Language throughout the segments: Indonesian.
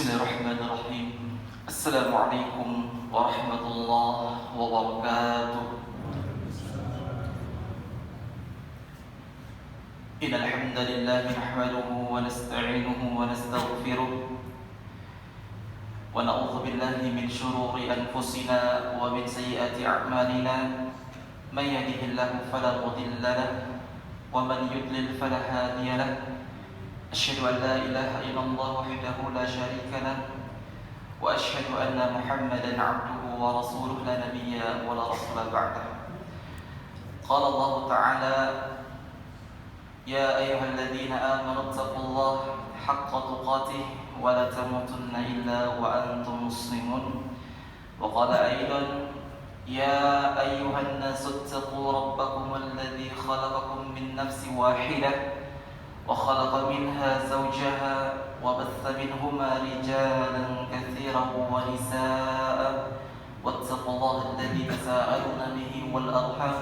Bismillahirrahmanirrahim. Assalamualaikum warahmatullahi wabarakatuh. Innal hamdalillah nahmaduhu wa nasta'inuhu wa nastaghfiruh wa na'udzu billahi min shururi anfusina wa min sayyiati a'malina. May yahdihillahu fala mudilla lahu wa man yudlil fala hadiya lahu. أشهد أن لا إله إلا الله وحده لا شريك له وأشهد أن محمدا عبده ورسوله لا نبي ولا رسول بعده. قال الله تعالى: يا أيها الذين آمنوا اتقوا الله حق تقاته ولا تموتن إلا وأنتم مسلمون. وقال أيضا: يا أيها الناس اتقوا ربكم الذي خلقكم من نفس واحدة وخلق منها زوجها وبث منهما رجالا كثيرا ونساء واتقوا الله الذي تساءلون به والأرحام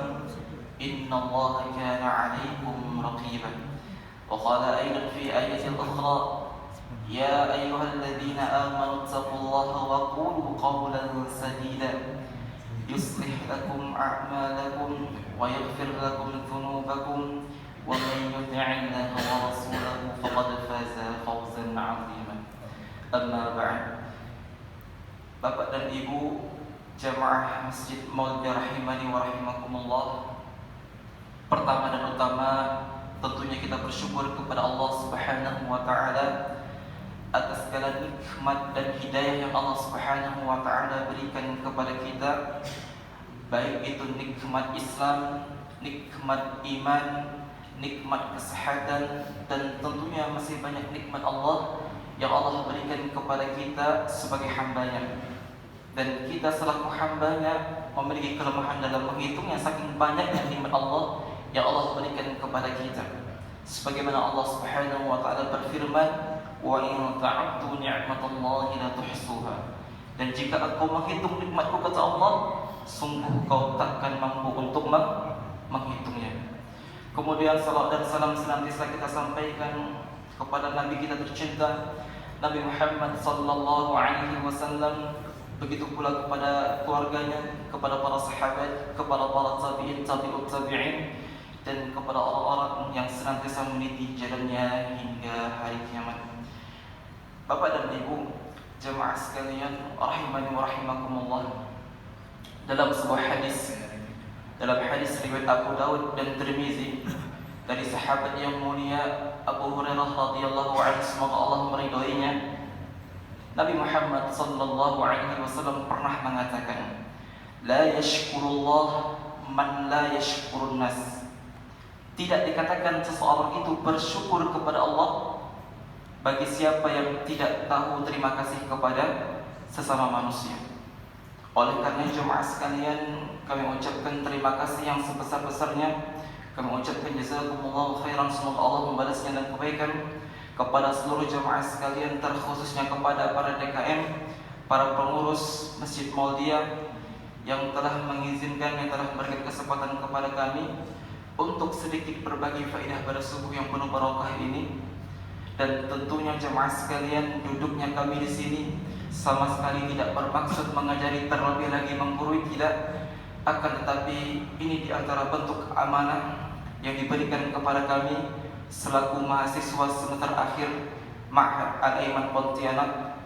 إن الله كان عليكم رقيبا. وقال أيضا في آية أخرى: يا أيها الذين آمنوا اتقوا الله وقولوا قولا سديدا يصلح لكم أعمالكم ويغفر لكم ذنوبكم ومن يطع الله ورسوله فقد فاز فوزا عظيما. أما بعد. Bapak dan Ibu jamaah Masjid Maulid rahimani wa rahimakumullah. Pertama dan utama tentunya kita bersyukur kepada Allah Subhanahu wa taala atas segala nikmat dan hidayah yang Allah Subhanahu wa taala berikan kepada kita, baik itu nikmat Islam, nikmat iman, nikmat kesehatan, dan tentunya masih banyak nikmat Allah yang Allah berikan kepada kita sebagai hambanya. Dan kita selaku hambanya memiliki kelemahan dalam menghitungnya, saking banyaknya nikmat Allah yang Allah berikan kepada kita. Sebagaimana Allah Subhanahu wa taala berfirman: "Wa in ta'uddu ni'matallahi la tuhsuha." Dan jika engkau menghitung nikmatku, kata Allah, sungguh kau takkan mampu untuk menghitungnya. Kemudian salat dan salam senantiasa kita sampaikan kepada Nabi kita tercinta Nabi Muhammad sallallahu alaihi wasallam, begitu pula kepada keluarganya, kepada para sahabat, kepada para tabi'in, tabi'ut tabi'in, dan kepada orang-orang yang senantiasa meniti jalannya hingga hari kiamat. Bapak dan Ibu jemaah sekalian rahimani wa rahimakumullah, dalam sebuah hadis riwayat Abu Dawud dan Tirmizi dari sahabat yang mulia Abu Hurairah radhiyallahu anhu, semoga Allah meridhoinya, Nabi Muhammad sallallahu alaihi wasallam pernah mengatakan: "La yashkurullah man la yashkurun nas." Tidak dikatakan seseorang itu bersyukur kepada Allah bagi siapa yang tidak tahu terima kasih kepada sesama manusia. Oleh karena jemaah sekalian, kami ucapkan terima kasih yang sebesar-besarnya. Kami ucapkan jazakumullahu khairan, semoga Allah membalasnya dengan kebaikan kepada seluruh jemaah sekalian, terkhususnya kepada para DKM, para pengurus Masjid Maulidiyah yang telah mengizinkan, yang telah memberikan kesempatan kepada kami untuk sedikit berbagi faedah pada subuh yang penuh barokah ini. Dan tentunya jemaah sekalian, duduknya kami di sini sama sekali tidak bermaksud mengajari terlebih lagi menggurui, tidak. Akan tetapi ini di antara bentuk amanah yang diberikan kepada kami selaku mahasiswa semester akhir Ma'had Al-Aiman Pontianak.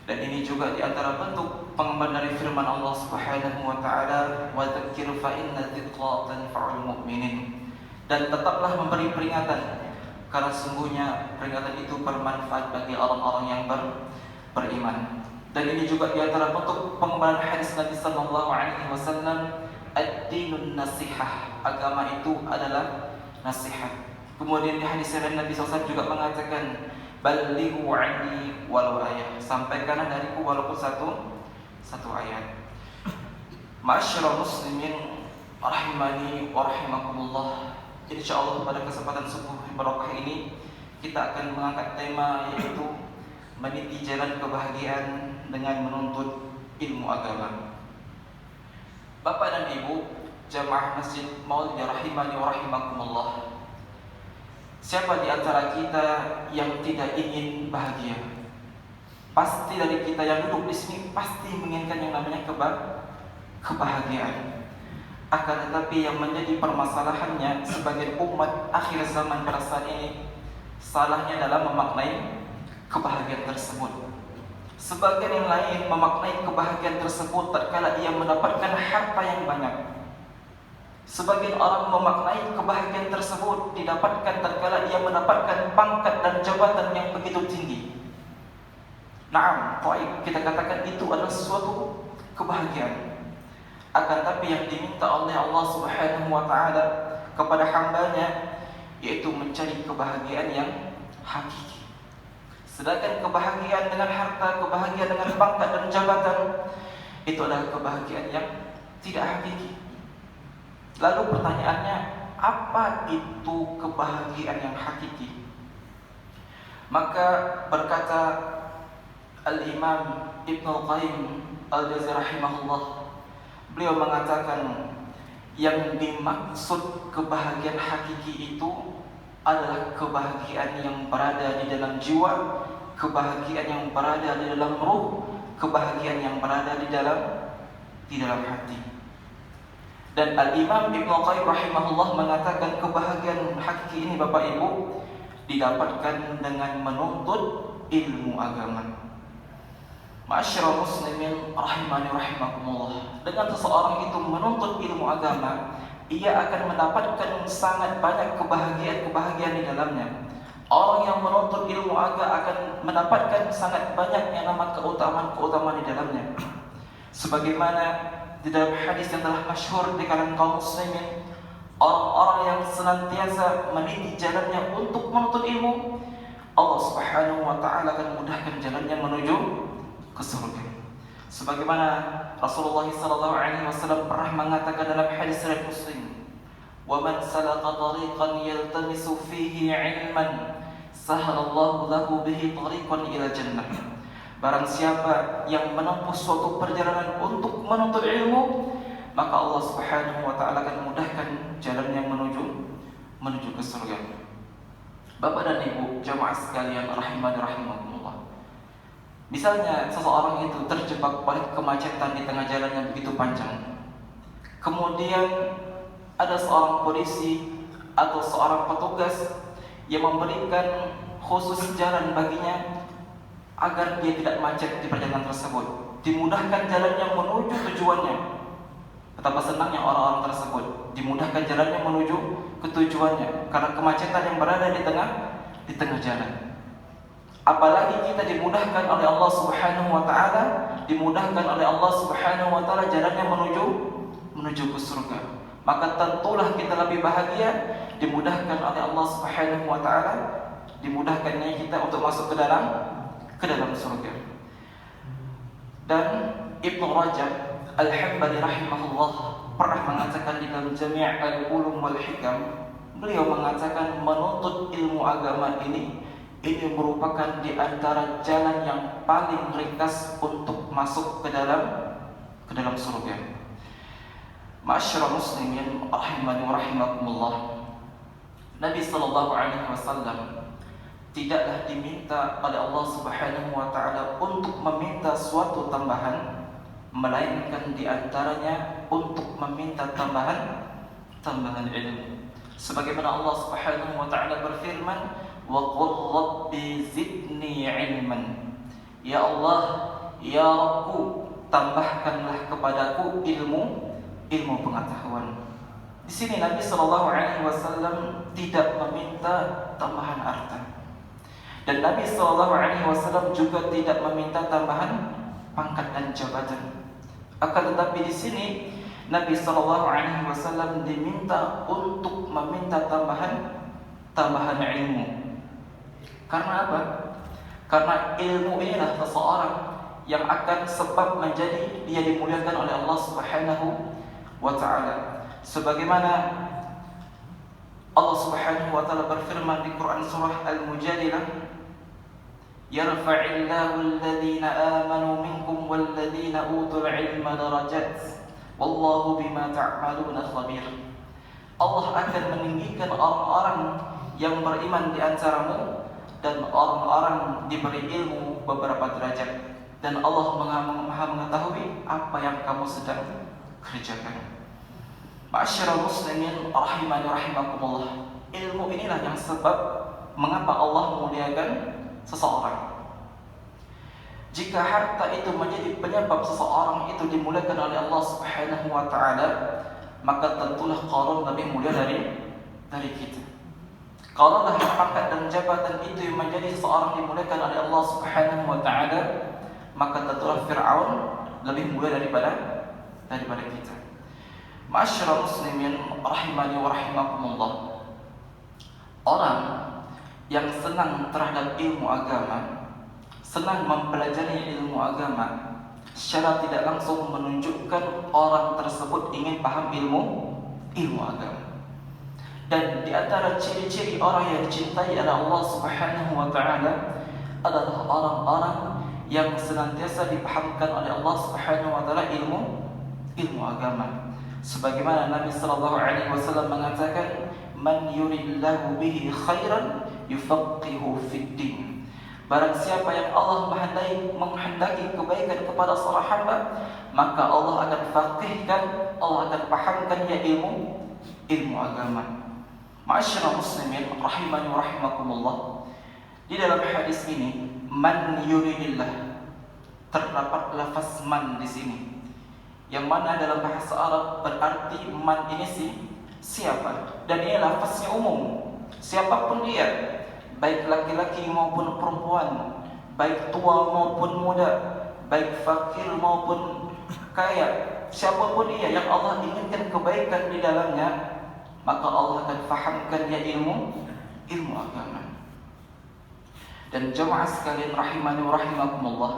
Dan ini juga di antara bentuk pengemban dari firman Allah Subhanahu wa taala: "Wa dzakir fa inna dzikra tanfa'ul mu'minin." Dan tetaplah memberi peringatan, karena sungguhnya peringatan itu bermanfaat bagi orang-orang yang beriman. Dan ini juga di antara bentuk pengembangan hadis Nabi sallallahu alaihi wasallam, ad-dinun nasihah, agama itu adalah nasihat. Kemudian di hadis lain Nabi SAW juga mengatakan: "Ballighu 'anni walau ayat." Sampaikanlah dariku walaupun satu ayat. Ma'asyiral muslimin rahimani wa rahimakumullah. Insyaallah pada kesempatan subuh barokah ini kita akan mengangkat tema, yaitu meniti jalan kebahagiaan dengan menuntut ilmu agama. Bapak dan Ibu jamaah Masjid Maulid rahimani wa rahimakumullah, siapa di antara kita yang tidak ingin bahagia? Pasti dari kita yang duduk di sini pasti menginginkan yang namanya kebahagiaan. Akan tetapi yang menjadi permasalahannya sebagai umat akhir zaman pada saat ini, salahnya dalam memaknai kebahagiaan tersebut. Sebagian yang lain memaknai kebahagiaan tersebut tatkala ia mendapatkan harta yang banyak. Sebagian orang memaknai kebahagiaan tersebut didapatkan tatkala ia mendapatkan pangkat dan jabatan yang begitu tinggi. Naam, kita katakan itu adalah suatu kebahagiaan. Akan tapi yang diminta oleh Allah Subhanahu wa taala kepada hambanya yaitu mencari kebahagiaan yang hakiki. Sedangkan kebahagiaan dengan harta, kebahagiaan dengan pangkat dan jabatan itu adalah kebahagiaan yang tidak hakiki. Lalu pertanyaannya, apa itu kebahagiaan yang hakiki? Maka berkata Al-Imam Ibnu Qayyim Al-Jauziyah rahimahullah, beliau mengatakan yang dimaksud kebahagiaan hakiki itu adalah kebahagiaan yang berada di dalam jiwa, kebahagiaan yang berada di dalam ruh, kebahagiaan yang berada di dalam hati. Dan Al-Imam Ibnu Qayyim rahimahullah mengatakan kebahagiaan hakiki ini Bapak Ibu didapatkan dengan menuntut ilmu agama. Ma'asyiral muslimin rahimani rahimakumullah. Dengan seseorang itu menuntut ilmu agama, ia akan mendapatkan sangat banyak kebahagiaan di dalamnya. Orang yang menuntut ilmu agama akan mendapatkan sangat banyak yang namanya keutamaan di dalamnya. Sebagaimana di dalam hadis yang telah masyhur di kalangan kaum muslimin, orang-orang yang senantiasa meniti jalannya untuk menuntut ilmu, Allah Subhanahu wa taala akan mudahkan jalannya menuju ke surga. Sebagaimana Rasulullah sallallahu alaihi wasallam pernah mengatakan dalam hadis riwayat Muslim, "Wa man salaka tariqan yaltamisu fihi 'ilman, sahalallahu lahu bihi tariqan ila jannah." Barang siapa yang menempuh suatu perjalanan untuk menuntut ilmu, maka Allah Subhanahu wa taala akan mudahkan jalannya menuju ke surga. Bapak dan Ibu jamaah sekalian rahimani rahimakumullah. Misalnya seseorang itu terjebak oleh kemacetan di tengah jalan yang begitu panjang. Kemudian ada seorang polisi atau seorang petugas yang memberikan khusus jalan baginya agar dia tidak macet di perjalanan tersebut. Dimudahkan jalannya menuju tujuannya. Betapa senangnya orang-orang tersebut, dimudahkan jalannya menuju ke tujuannya karena kemacetan yang berada di tengah jalan. Apalagi kita dimudahkan oleh Allah Subhanahu wa taala, dimudahkan oleh Allah Subhanahu wa taala jalannya menuju ke surga. Maka tentulah kita lebih bahagia dimudahkan oleh Allah Subhanahu wa taala, dimudahkannya kita untuk masuk ke dalam surga. Dan Ibnu Rajab Al-Hambali rahimahullah pernah mengatakan di dalam Jami' Al-Ulum wal Hikam, beliau mengatakan menuntut ilmu agama ini merupakan di antara jalan yang paling ringkas untuk masuk ke dalam surga. Ma'asyiral muslimin rahimani wa rahimakumullah. Nabi sallallahu alaihi wasallam tidaklah diminta oleh Allah Subhanahu wa taala untuk meminta suatu tambahan, melainkan di antaranya untuk meminta tambahan ilmu. Sebagaimana Allah Subhanahu wa taala berfirman, "Wa qul rabbi zidni 'ilman." Ya Allah, ya Rabbku, tambahkanlah kepadaku ilmu pengetahuan. Di sini Nabi sallallahu alaihi wasallam tidak meminta tambahan harta. Dan Nabi sallallahu alaihi wasallam juga tidak meminta tambahan pangkat dan jabatan. Akan tetapi di sini Nabi sallallahu alaihi wasallam diminta untuk meminta tambahan ilmu. Karena apa? Karena ilmu inilah seseorang yang akan sebab menjadi dia dimuliakan oleh Allah Subhanahu wa taala. Sebagaimana Allah Subhanahu wa taala berfirman di Quran surah Al-Mujadilah, "Yarfa'illahu alladhina amanu minkum walladhina utul 'ilma darajat, wallahu bima ta'maluna khabir." Allah akan meninggikan orang-orang yang beriman di antaramu dan orang-orang diberi ilmu beberapa derajat, dan Allah Maha mengetahui apa yang kamu sedang kerjakan. Ma'asyiral muslimin rahimani rahimakumullah. Ilmu inilah yang sebab mengapa Allah memuliakan seseorang. Jika harta itu menjadi penyebab seseorang itu dimuliakan oleh Allah Subhanahu wa taala, maka tentulah Qarun lebih mulia dari kita. Kalaulah pangkat dan jabatan itu yang menjadi seseorang dimuliakan oleh Allah Subhanahu wa taala, maka tentulah Fir'aun lebih mulia daripada kita. Ma'asyiral muslimin rahimani wa rahimakumullah. Orang yang senang terhadap ilmu agama, senang mempelajari ilmu agama, secara tidak langsung menunjukkan orang tersebut ingin paham ilmu agama. Dan di antara ciri-ciri orang yang dicintai oleh Allah Subhanahu wa taala adalah orang-orang yang senantiasa dipahamkan oleh Allah Subhanahu wa taala ilmu agama. Sebagaimana Nabi sallallahu alaihi wasallam mengatakan, "Man yuridillahu bihi khairan yufaqihu fid din." Barang siapa yang Allah menghendaki kebaikan kepada seorang hamba, maka Allah akan faqihkan, Allah akan pahamkan dia ilmu agama. Ma'asyiral muslimin rahimani wa rahimakumullah. Di dalam hadis ini, man yuridillah, terdapat lafaz man di sini, yang mana dalam bahasa Arab berarti man ini siapa, dan ini lafaznya umum, siapapun dia, baik laki-laki maupun perempuan, baik tua maupun muda, baik fakir maupun kaya, siapapun dia yang Allah inginkan kebaikan di dalamnya, maka Allah akan fahamkan dia ilmu agama. Dan jemaah sekalian rahimani wa rahimakumullah,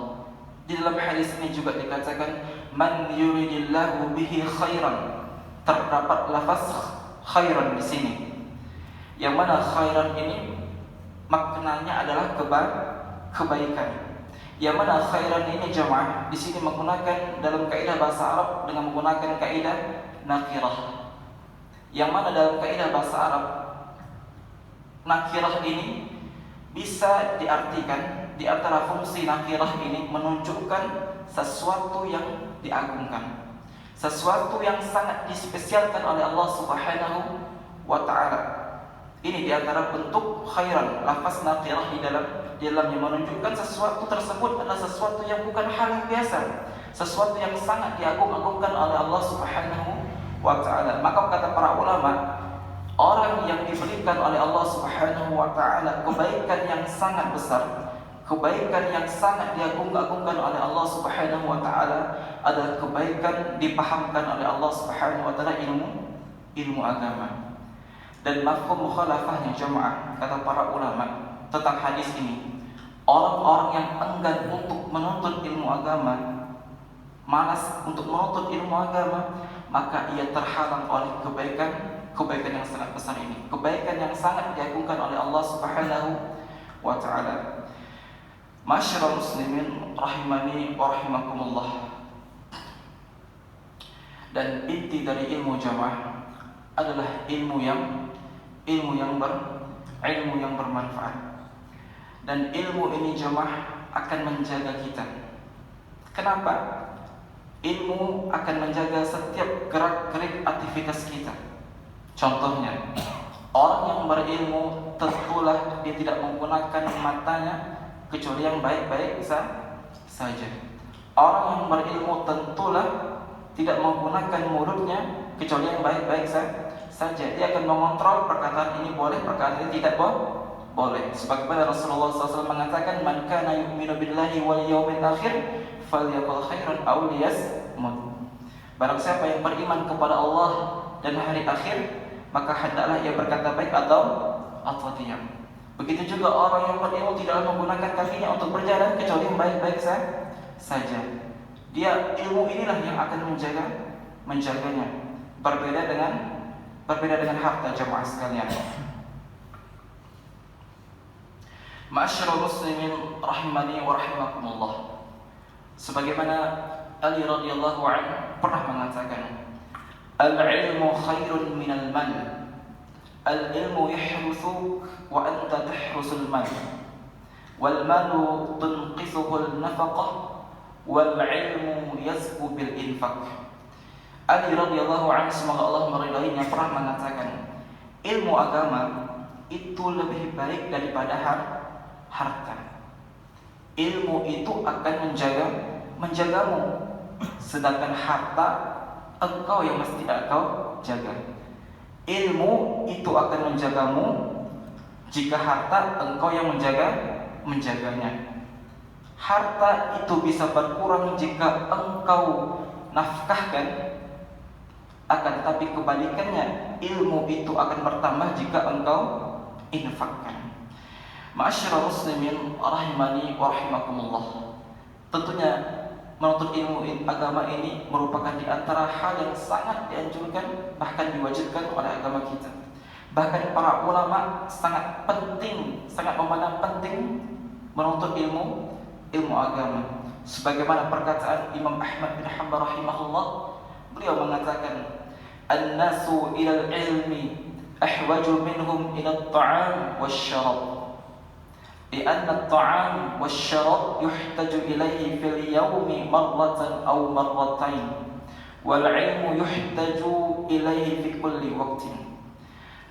di dalam hadis ini juga dikatakan man yuridillahu bihi khairan, terdapat lafaz khairan di sini, yang mana khairan ini maknanya adalah kebaikan. Yang mana khairan ini jemaah di sini menggunakan dalam kaidah bahasa Arab dengan menggunakan kaidah nakirah. Yang mana dalam kaidah bahasa Arab nakirah ini bisa diartikan, di antara fungsi nakirah ini menunjukkan sesuatu yang diagungkan, sesuatu yang sangat dispesialkan oleh Allah Subhanahu wa taala. Ini di antara bentuk khairan, lafaz nakirah di dalamnya menunjukkan sesuatu tersebut adalah sesuatu yang bukan hal yang biasa, sesuatu yang sangat diagung-agungkan oleh Allah Subhanahu wa taala. Maka kata para ulama, orang yang diberikan oleh Allah Subhanahu wa taala kebaikan yang sangat besar, kebaikan yang sangat diagung-agungkan oleh Allah Subhanahu wa taala adalah kebaikan dipahamkan oleh Allah Subhanahu wa taala ilmu agama. Dan mafhum mukhalafahnya jemaah, kata para ulama tentang hadis ini, orang-orang yang enggan untuk menuntut ilmu agama, malas untuk menuntut ilmu agama, maka ia terhalang oleh kebaikan yang sangat besar ini, kebaikan yang sangat diagungkan oleh Allah Subhanahu wa taala. Ma'asyiral muslimin rahimani wa rahimakumullah. Dan inti dari ilmu jamaah adalah ilmu yang bermanfaat. Dan ilmu ini jamaah akan menjaga kita. Kenapa? Ilmu akan menjaga setiap gerak-gerik aktivitas kita. Contohnya, orang yang berilmu tentulah dia tidak menggunakan matanya kecuali yang baik-baik saja. Orang yang berilmu tentulah tidak menggunakan mulutnya kecuali yang baik-baik saja. Dia akan mengontrol perkataan ini boleh, perkataan ini tidak boleh. Sebagaimana Rasulullah SAW mengatakan, "Man kana yu'minu billahi wal yawmil akhir falyaqul khairan aw liyasmut." Barang siapa yang beriman kepada Allah dan hari akhir, maka hendaklah ia berkata baik atau diam. Begitu juga orang yang berilmu tidak menggunakan kakinya untuk berjalan kecuali yang baik-baik saja. Dia ilmu inilah yang akan menjaganya. Berbeda dengan harta jemaah sekalian. Ma'asyiral muslimin rahimani wa rahimakumullah. Sebagaimana Ali radhiyallahu anhu pernah mengatakan, "Al-ilmu khairun minal mal. Al-ilmu yahrusuk wa anta tahrusul mal." wal malu tunqisuhu an-nafaqah wal ilmu yazku bil infaq. Ali radhiyallahu anhu, semoga Allah meridainya, pernah mengatakan, ilmu agama itu lebih baik daripada harta. Ilmu itu akan menjagamu, sedangkan harta engkau yang mesti engkau jaga. Ilmu itu akan menjagamu, jika harta engkau yang menjaganya. Harta itu bisa berkurang jika engkau nafkahkan, akan tetapi kebalikannya, ilmu itu akan bertambah jika engkau infakkan. Ma'asyiral muslimin rahimani wa rahimakumullah. Tentunya menuntut ilmu agama ini merupakan di antara hal yang sangat dianjurkan, bahkan diwajibkan oleh agama kita. Bahkan para ulama sangat memandang penting menuntut ilmu agama. Sebagaimana perkataan Imam Ahmad bin Hanbal rahimahullah, beliau mengatakan, "An-nasu ilal ilmi ahwaju minhum ila at-ta'am wasyarab. لأن الطعام والشراب يحتاج إليه في اليوم مرة أو مرتين والعلم يحتاج إليه في كل وقت."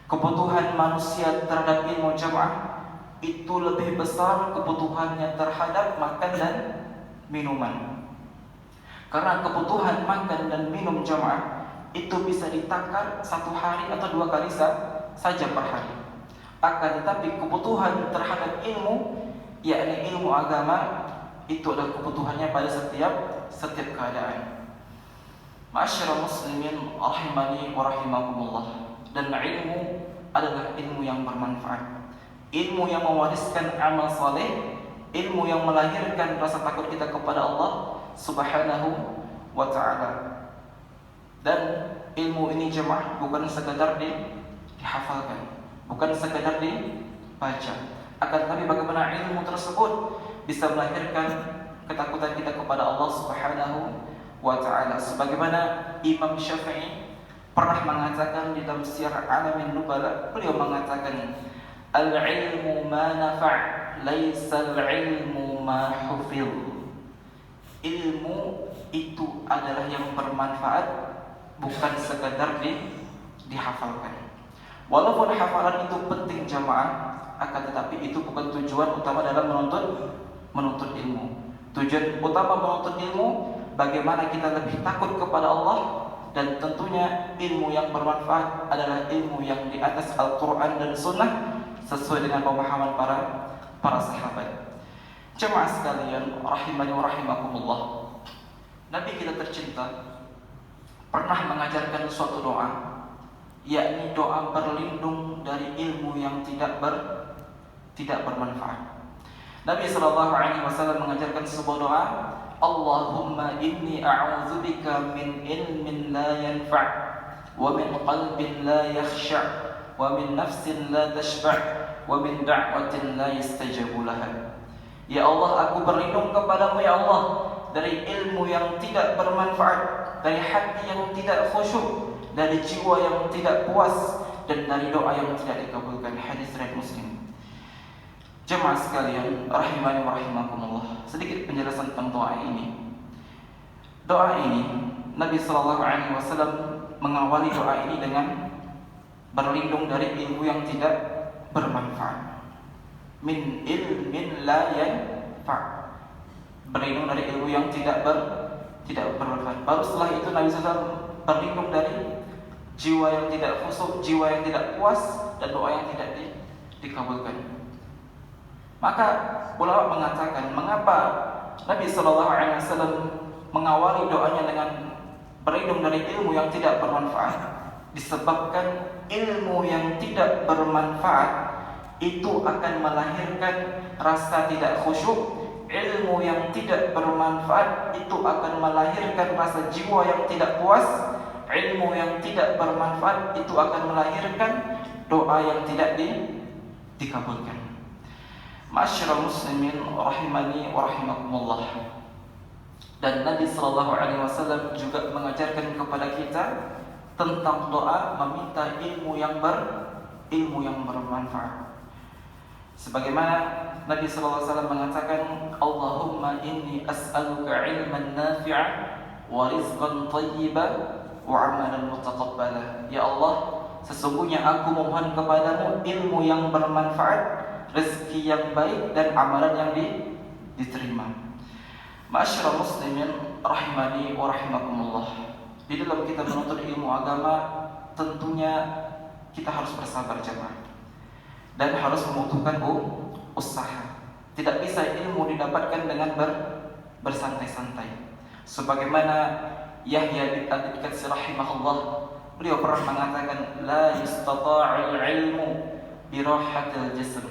Kebutuhan manusia terhadap ilmu jamaah itu lebih besar kebutuhannya terhadap makan dan minuman. Karena kebutuhan makan dan minum jamaah itu bisa ditakar 1 hari atau 2 kali saja per hari. Akan tetapi kebutuhan terhadap ilmu, yakni ilmu agama, itu adalah kebutuhannya pada setiap keadaan. Ma'asyiral muslimin rahimani wa rahimakumullah. Dan ilmu adalah ilmu yang bermanfaat, ilmu yang mewariskan amal saleh, ilmu yang melahirkan rasa takut kita kepada Allah Subhanahu wa ta'ala. Dan ilmu ini jemaah bukan sekadar dihafalkan, bukan sekadar dibaca, akan tetapi bagaimana ilmu tersebut bisa melahirkan ketakutan kita kepada Allah Subhanahu wa ta'ala. Sebagaimana Imam Syafi'i pernah mengatakan di dalam Syiar Alamin Nubala, beliau mengatakan, "Al-ilmu ma nafa' laisa al-ilmu ma hufil." Ilmu itu adalah yang bermanfaat, bukan sekadar dihafalkan. Walaupun hafalan itu penting jamaah, akan tetapi itu bukan tujuan utama dalam menuntut ilmu. Tujuan utama menuntut ilmu, bagaimana kita lebih takut kepada Allah, dan tentunya ilmu yang bermanfaat adalah ilmu yang di atas Al-Quran dan Sunnah sesuai dengan pemahaman para sahabat. Jemaah sekalian rahimani wa rahimakumullah, Nabi kita tercinta pernah mengajarkan suatu doa, yakni doa berlindung dari ilmu yang tidak bermanfaat. Nabi SAW mengajarkan sebuah doa, "Allahumma inni a'udzubika min ilmin la yanfa' wa min qalbin la yakhsha' wa min nafsin la tashba' wa min da'watin la yastajabu laha." Ya Allah, aku berlindung kepadamu ya Allah dari ilmu yang tidak bermanfaat, dari hati yang tidak khusyuk, dari jiwa yang tidak puas, dan dari doa yang tidak dikabulkan. Hadis riwayat Muslim. Jemaah sekalian rahimani wa rahimakumullah, sedikit penjelasan tentang doa ini. Doa ini Nabi SAW mengawali doa ini dengan berlindung dari ilmu yang tidak bermanfaat. Min ilmin la yanfa', berlindung dari ilmu yang tidak bermanfaat. Baru setelah itu Nabi SAW berlindung dari jiwa yang tidak khusyuk, jiwa yang tidak puas, dan doa yang tidak dikabulkan. Maka ulama mengatakan, mengapa Nabi SAW mengawali doanya dengan berlindung dari ilmu yang tidak bermanfaat? Disebabkan ilmu yang tidak bermanfaat itu akan melahirkan rasa tidak khusyuk. Ilmu yang tidak bermanfaat itu akan melahirkan rasa jiwa yang tidak puas. Ilmu yang tidak bermanfaat itu akan melahirkan doa yang tidak dikabulkan. Ma'asyiral muslimin rahimani wa rahimakumullah. Dan Nabi SAW juga mengajarkan kepada kita tentang doa meminta ilmu yang bermanfaat. Sebagaimana Nabi SAW mengatakan, Allahumma inni as'aluka ilman nafi'a wa rizqan thayyiba wa amalan mutaqabbala. Ya Allah, sesungguhnya aku mohon kepadamu ilmu yang bermanfaat, rezeki yang baik, dan amalan yang diterima. Ma'asyiral muslimin rahimani wa rahimakumullah. Di dalam kita menuntut ilmu agama, tentunya kita harus bersabar jemaah dan harus membutuhkan usaha. Tidak bisa ilmu didapatkan dengan bersantai-santai. Sebagaimana Yahya bin Abi Katsir rahimahullah, beliau pernah mengatakan, la yustata'ul ilmu birahatil jism.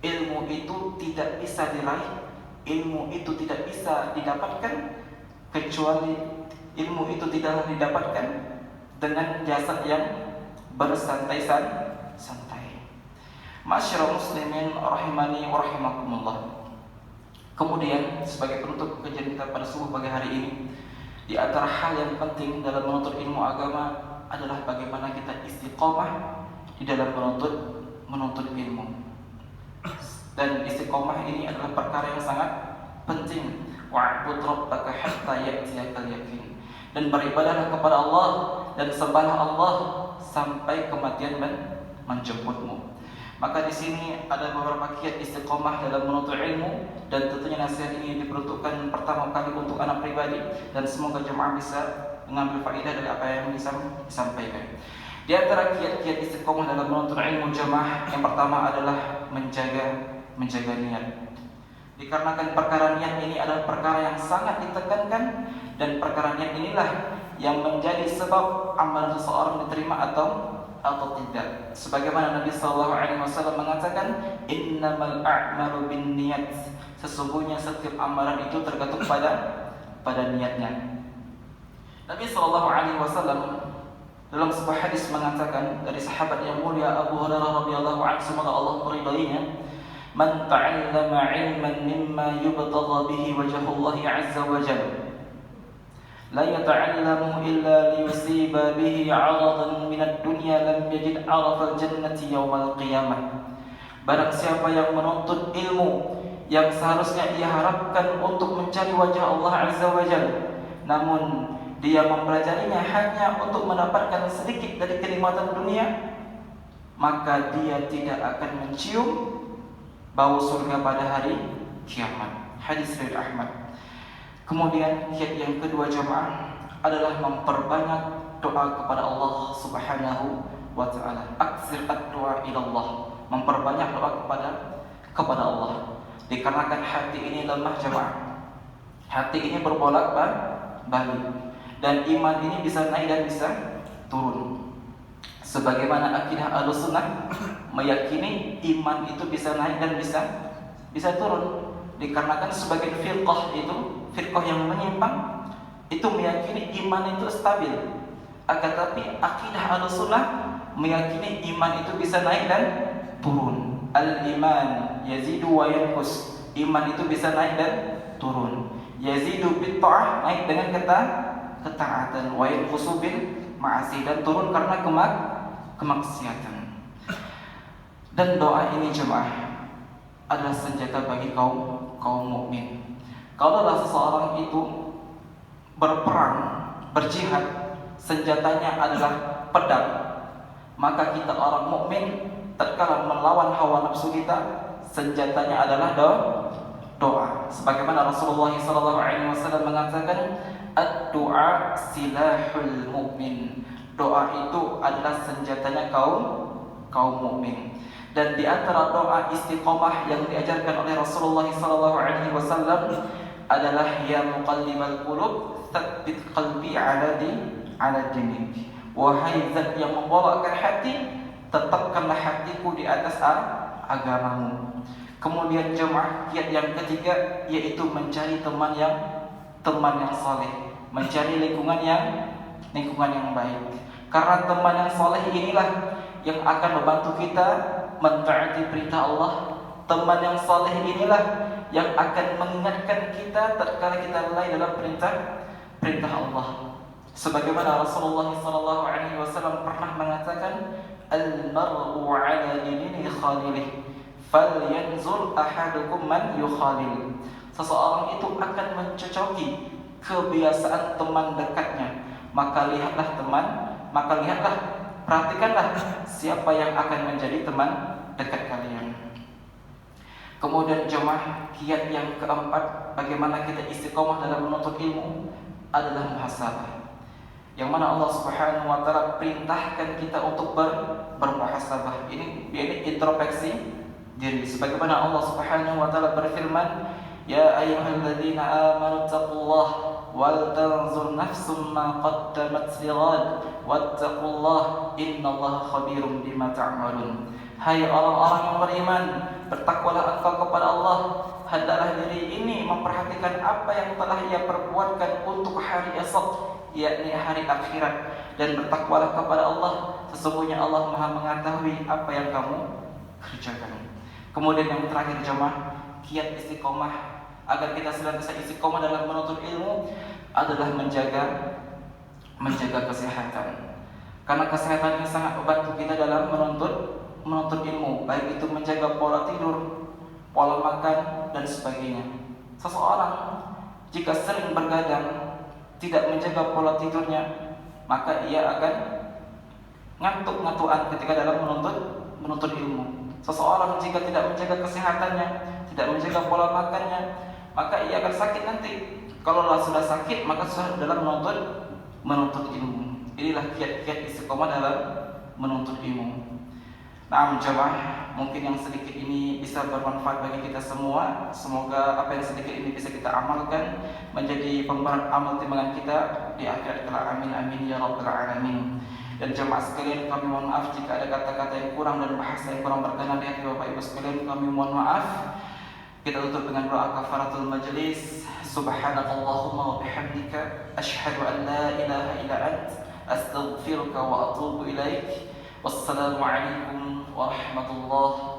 Ilmu itu tidak bisa diraih, ilmu itu tidak bisa didapatkan kecuali ilmu itu tidak didapatkan dengan jasad yang bersantai-santai. Ma'asyiral muslimin rahimani wa rahimakumullah. Kemudian sebagai penutup kajian kita pada subuh pagi hari ini, di antara hal yang penting dalam menuntut ilmu agama adalah bagaimana kita istiqomah di dalam menuntut ilmu. Dan istiqomah ini adalah perkara yang sangat penting. Wa'bud rabbaka hatta ya'tiyakal yaqin. Dan beribadahlah kepada Allah dan sembahlah Allah sampai kematian menjemputmu. Maka di sini ada beberapa kiat istiqomah dalam menuntut ilmu, dan tentunya nasihat ini diperuntukkan pertama kali untuk anak pribadi, dan semoga jemaah bisa mengambil faedah dari apa yang disampaikan. Di antara kiat-kiat istiqomah dalam menuntut ilmu jemaah, yang pertama adalah menjaga niat. Dikarenakan perkara niat ini adalah perkara yang sangat ditekankan, dan perkara niat inilah yang menjadi sebab amalan seseorang diterima atau tidak. Sebagaimana Nabi SAW mengatakan, innamal a'malu binniyat. Sesungguhnya setiap amalan itu tergantung pada niatnya. Nabi SAW dalam sebuah hadis mengatakan dari sahabat yang mulia Abu Hurairah radhiyallahu anhu, semoga Allah meridainya, man ta'allama 'ilman mimma yubtagha bihi wajhullah 'azza wa jalla la yata'allamu illa liyusiba bihi 'aradan minad dunya lam yajid 'arafal jannati yaumal qiyamah. Barang siapa yang menuntut ilmu yang seharusnya ia harapkan untuk mencari wajah Allah Azza wa Jalla, namun dia mempelajarinya hanya untuk mendapatkan sedikit dari kenikmatan dunia, maka dia tidak akan mencium bau surga pada hari kiamat. Hadis riwayat Ahmad. Kemudian kiat yang kedua jemaah adalah memperbanyak doa kepada Allah Subhanahu wa taala. Aktsir ad-du'a ila Allah. Memperbanyak doa kepada Allah. Dikarenakan hati ini lemah jemaah. Hati ini berbolak-balik, dan iman ini bisa naik dan bisa turun. Sebagaimana akidah Ahlussunnah meyakini iman itu bisa naik dan bisa turun. Dikarenakan sebagian firqah yang menyimpang itu meyakini iman itu stabil. Akan tapi akidah Ahlussunnah meyakini iman itu bisa naik dan turun. Al-iman yazidu wa yanqus. Iman itu bisa naik dan turun. Yazidu bit ta'ah, naik dengan ketaatan, wa yanqusu bil ma'asi, dan turun karena kemaksiatan. Dan doa ini jemaah adalah senjata bagi kaum mukmin. Kalaulah seseorang itu berperang, berjihad, senjatanya adalah pedang, maka kita orang mukmin tatkala melawan hawa nafsu kita, senjatanya adalah doa. Sebagaimana Rasulullah SAW mengatakan, ad-du'a silahul mukmin. Doa itu adalah senjatanya kaum mukmin. Dan di antara doa istiqomah yang diajarkan oleh Rasulullah SAW adalah ya muqallibal qulub tsabbit qalbi ala dinik. Wahai zat yang membolakkan hati, tetapkanlah hatiku di atas agamamu. Kemudian jemaah kiat yang ketiga yaitu mencari teman yang saleh, mencari lingkungan yang baik. Karena teman yang saleh inilah yang akan membantu kita mentaati perintah Allah. Teman yang saleh inilah yang akan mengingatkan kita tatkala kita lalai dalam perintah Allah. Sebagaimana Rasulullah SAW pernah mengatakan, al-mar'u 'ala dini khalilih falyanzur ahadukum man yukhalil. Seseorang itu akan mencocoki kebiasaan teman dekatnya. Maka lihatlah perhatikanlah siapa yang akan menjadi teman dekat kalian. Kemudian jemaah, kiat yang keempat, bagaimana kita istiqomah dalam menuntut ilmu adalah muhasabah. Yang mana Allah Subhanahu wa taala perintahkan kita untuk bermuhasabah. Ini introspeksi diri. Sebagaimana Allah Subhanahu wa taala berfirman, "Ya ayyuhalladzina amanu taqullaha wal tanzur nafsum ma qaddamat lighad wattaqullaha innallaha khabirum bima ta'malun." Hai orang-orang yang beriman, bertakwalah engkau kepada Allah. Hendaklah diri ini memperhatikan apa yang telah ia perbuatkan untuk hari esok, yakni hari akhirat, dan bertakwalah kepada Allah. Sesungguhnya Allah Maha mengetahui apa yang kamu kerjakan. Kemudian yang terakhir jemaah, kiat istiqomah agar kita senantiasa istiqomah dalam menuntut ilmu adalah menjaga kesehatan. Karena kesehatan ini sangat membantu kita dalam menuntut ilmu, baik itu menjaga pola tidur, pola makan, dan sebagainya. Seseorang jika sering bergadang, tidak menjaga pola tidurnya, maka ia akan ngantuk-ngantukan ketika dalam menuntut ilmu. Seseorang jika tidak menjaga kesehatannya, tidak menjaga pola makannya, maka ia akan sakit nanti. Kalau sudah sakit, maka sudah dalam menuntut ilmu. Inilah kiat-kiat istiqomah dalam menuntut ilmu. Nah, jemaah, mungkin yang sedikit ini bisa bermanfaat bagi kita semua. Semoga apa yang sedikit ini bisa kita amalkan menjadi pemberat amal timbangan kita di akhirat kelak. Amin amin ya rabbal alamin. Dan jemaah sekalian, kami mohon maaf jika ada kata-kata yang kurang dan bahasa yang kurang berkenan di hati Bapak Ibu sekalian. Kami mohon maaf. Kita tutup dengan doa kafaratul majlis. Subhanakallahumma wa bihamdika asyhadu an la ilaha illa ant astaghfiruka wa atubu ilaik. Wassalamualaikum warahmatullahi